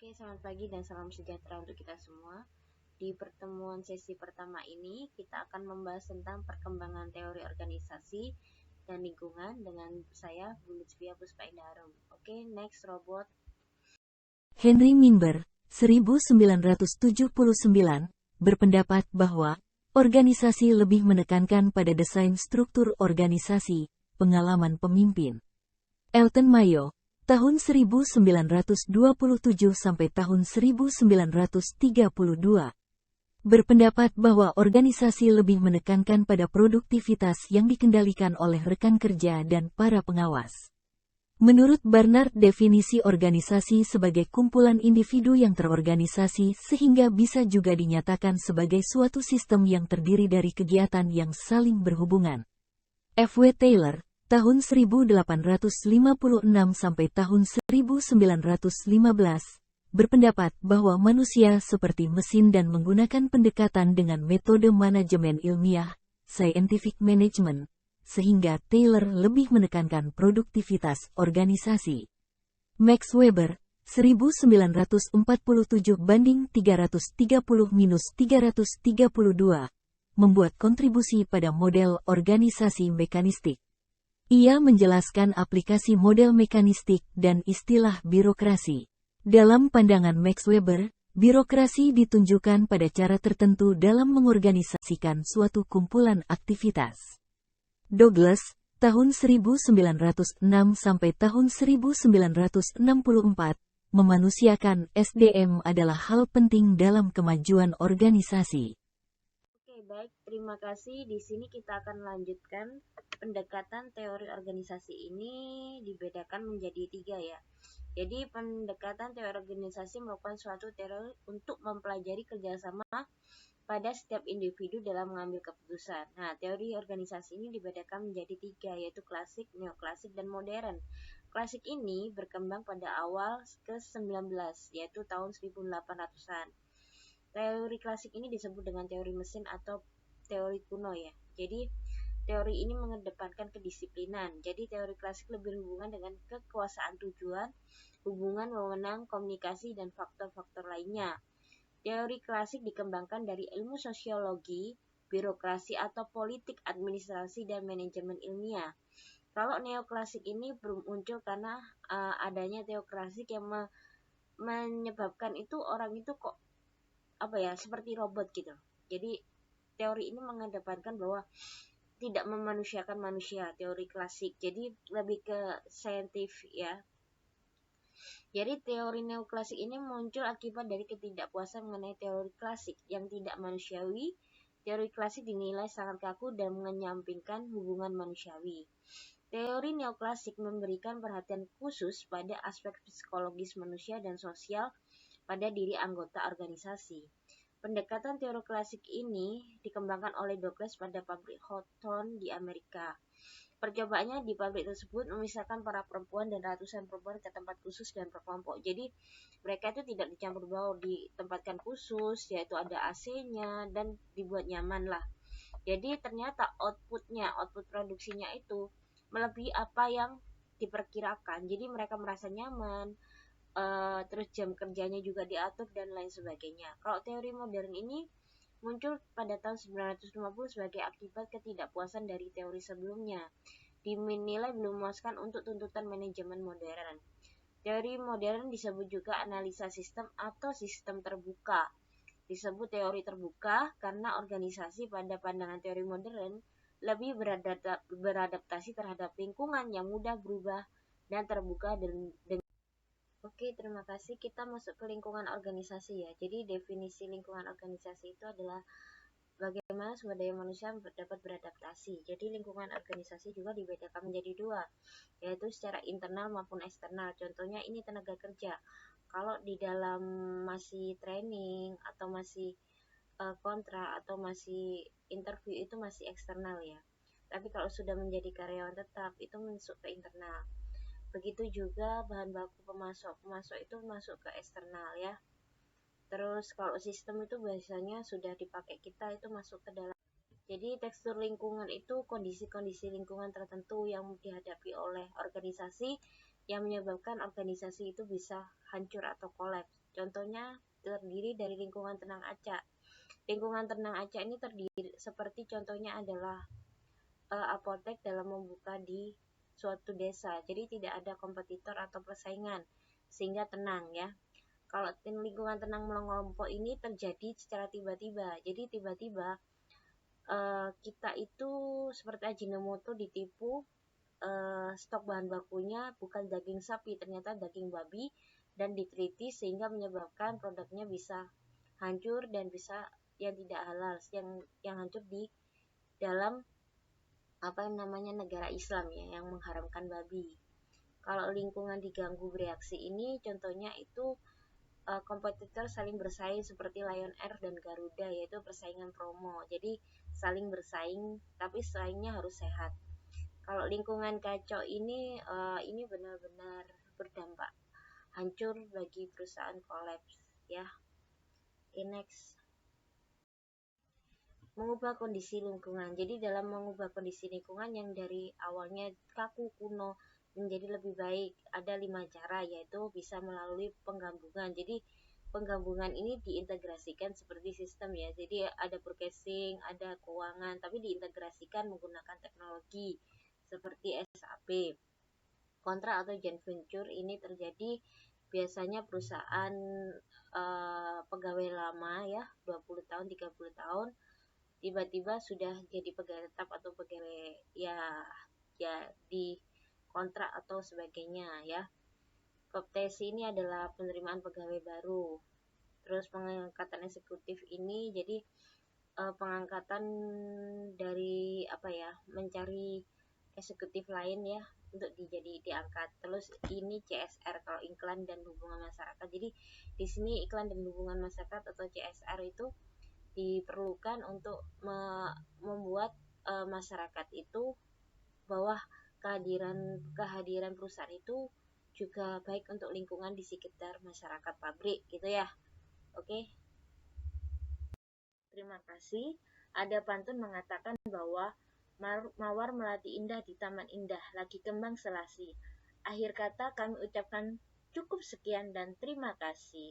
Oke, selamat pagi dan salam sejahtera untuk kita semua. Di pertemuan sesi pertama ini, kita akan membahas tentang perkembangan teori organisasi dan lingkungan dengan saya, Bu Lutfia Puspa Indaharum. Oke, next robot. Henry Minber, 1979, berpendapat bahwa organisasi lebih menekankan pada desain struktur organisasi, pengalaman pemimpin. Elton Mayo, tahun 1927 sampai tahun 1932, berpendapat bahwa organisasi lebih menekankan pada produktivitas yang dikendalikan oleh rekan kerja dan para pengawas. Menurut Barnard, definisi organisasi sebagai kumpulan individu yang terorganisasi sehingga bisa juga dinyatakan sebagai suatu sistem yang terdiri dari kegiatan yang saling berhubungan. F. W. Taylor, tahun 1856 sampai tahun 1915, berpendapat bahwa manusia seperti mesin dan menggunakan pendekatan dengan metode manajemen ilmiah, scientific management, sehingga Taylor lebih menekankan produktivitas organisasi. Max Weber, 1947-330-332, membuat kontribusi pada model organisasi mekanistik. Ia menjelaskan aplikasi model mekanistik dan istilah birokrasi. Dalam pandangan Max Weber, birokrasi ditunjukkan pada cara tertentu dalam mengorganisasikan suatu kumpulan aktivitas. Douglas, tahun 1906 sampai tahun 1964, memanusiakan SDM adalah hal penting dalam kemajuan organisasi. Oke, baik. Terima kasih. Di sini kita akan lanjutkan pendekatan teori organisasi ini dibedakan menjadi 3 ya. Jadi pendekatan teori organisasi merupakan suatu teori untuk mempelajari kerjasama pada setiap individu dalam mengambil keputusan. Nah, teori organisasi ini dibedakan menjadi 3, yaitu klasik, neoklasik, dan modern. Klasik ini berkembang pada awal ke-19, yaitu tahun 1800-an. Teori klasik ini disebut dengan teori mesin atau teori kuno ya. Jadi, teori ini mengedepankan kedisiplinan. Jadi, teori klasik lebih berhubungan dengan kekuasaan tujuan, hubungan wewenang, komunikasi, dan faktor-faktor lainnya. Teori klasik dikembangkan dari ilmu sosiologi, birokrasi atau politik, administrasi, dan manajemen ilmiah. Kalau neoklasik ini muncul karena adanya teori klasik yang menyebabkan itu orang itu kok seperti robot gitu. Jadi teori ini mengedepankan bahwa tidak memanusiakan manusia, teori klasik. Jadi lebih ke saintifik ya. Jadi teori neoklasik ini muncul akibat dari ketidakpuasan mengenai teori klasik yang tidak manusiawi. Teori klasik dinilai sangat kaku dan menyampingkan hubungan manusiawi. Teori neoklasik memberikan perhatian khusus pada aspek psikologis manusia dan sosial pada diri anggota organisasi. Pendekatan teori klasik ini dikembangkan oleh Douglas pada pabrik Houghton di Amerika. Percobaannya di pabrik tersebut memisahkan para perempuan dan ratusan perempuan ke tempat khusus dan berkelompok. Jadi mereka itu tidak dicampur baur, ditempatkan khusus, yaitu ada AC-nya dan dibuat nyaman lah. Jadi ternyata output produksinya itu melebihi apa yang diperkirakan. Jadi mereka merasa nyaman, terus jam kerjanya juga diatur dan lain sebagainya. Kalau teori modern ini muncul pada tahun 1950 sebagai akibat ketidakpuasan dari teori sebelumnya. Dinilai belum memuaskan untuk tuntutan manajemen modern. Teori modern disebut juga analisa sistem atau sistem terbuka. Disebut teori terbuka karena organisasi pada pandangan teori modern lebih beradaptasi terhadap lingkungan yang mudah berubah dan terbuka Oke, terima kasih. Kita masuk ke lingkungan organisasi ya. Jadi definisi lingkungan organisasi itu adalah bagaimana sumber daya manusia dapat beradaptasi. Jadi lingkungan organisasi juga dibedakan menjadi 2, yaitu secara internal maupun eksternal. Contohnya ini tenaga kerja. Kalau di dalam masih training atau masih kontrak atau masih interview itu masih eksternal ya. Tapi kalau sudah menjadi karyawan tetap itu masuk ke internal. Begitu juga bahan baku pemasok itu masuk ke eksternal ya. Terus kalau sistem itu biasanya sudah dipakai kita itu masuk ke dalam. Jadi tekstur lingkungan itu kondisi-kondisi lingkungan tertentu yang dihadapi oleh organisasi yang menyebabkan organisasi itu bisa hancur atau kolaps. Contohnya terdiri dari lingkungan tenang acak. Lingkungan tenang acak ini terdiri seperti contohnya adalah apotek dalam membuka di suatu desa. Jadi tidak ada kompetitor atau persaingan sehingga tenang ya. Kalau lingkungan tenang mengelompok ini terjadi secara tiba-tiba. Jadi tiba-tiba kita itu seperti Ajinomoto ditipu, stok bahan bakunya bukan daging sapi, ternyata daging babi dan diteliti sehingga menyebabkan produknya bisa hancur dan bisa yang tidak halal, yang hancur di dalam negara Islam ya, yang mengharamkan babi. Kalau lingkungan diganggu bereaksi ini contohnya itu kompetitor saling bersaing seperti Lion Air dan Garuda, yaitu persaingan promo. Jadi saling bersaing tapi saingnya harus sehat. Kalau lingkungan kacau ini benar-benar berdampak hancur bagi perusahaan kolaps ya. Next, mengubah kondisi lingkungan. Jadi dalam mengubah kondisi lingkungan yang dari awalnya kaku kuno menjadi lebih baik, ada 5 cara, yaitu bisa melalui penggabungan. Jadi penggabungan ini diintegrasikan seperti sistem ya. Jadi ada purchasing, ada keuangan, tapi diintegrasikan menggunakan teknologi seperti SAP. Kontrak atau joint venture ini terjadi biasanya perusahaan pegawai lama ya, 20 tahun, 30 tahun tiba-tiba sudah jadi pegawai tetap atau pegawai ya di kontrak atau sebagainya ya. Koptesi ini adalah penerimaan pegawai baru. Terus pengangkatan eksekutif ini jadi pengangkatan dari mencari eksekutif lain ya untuk diangkat. Terus ini CSR kalau iklan dan hubungan masyarakat. Jadi di sini iklan dan hubungan masyarakat atau CSR itu diperlukan untuk membuat masyarakat itu bahwa kehadiran perusahaan itu juga baik untuk lingkungan di sekitar masyarakat pabrik gitu ya. Oke. Terima kasih. Ada pantun mengatakan bahwa mawar melati indah di taman indah, lagi kembang selasi. Akhir kata kami ucapkan cukup sekian dan terima kasih.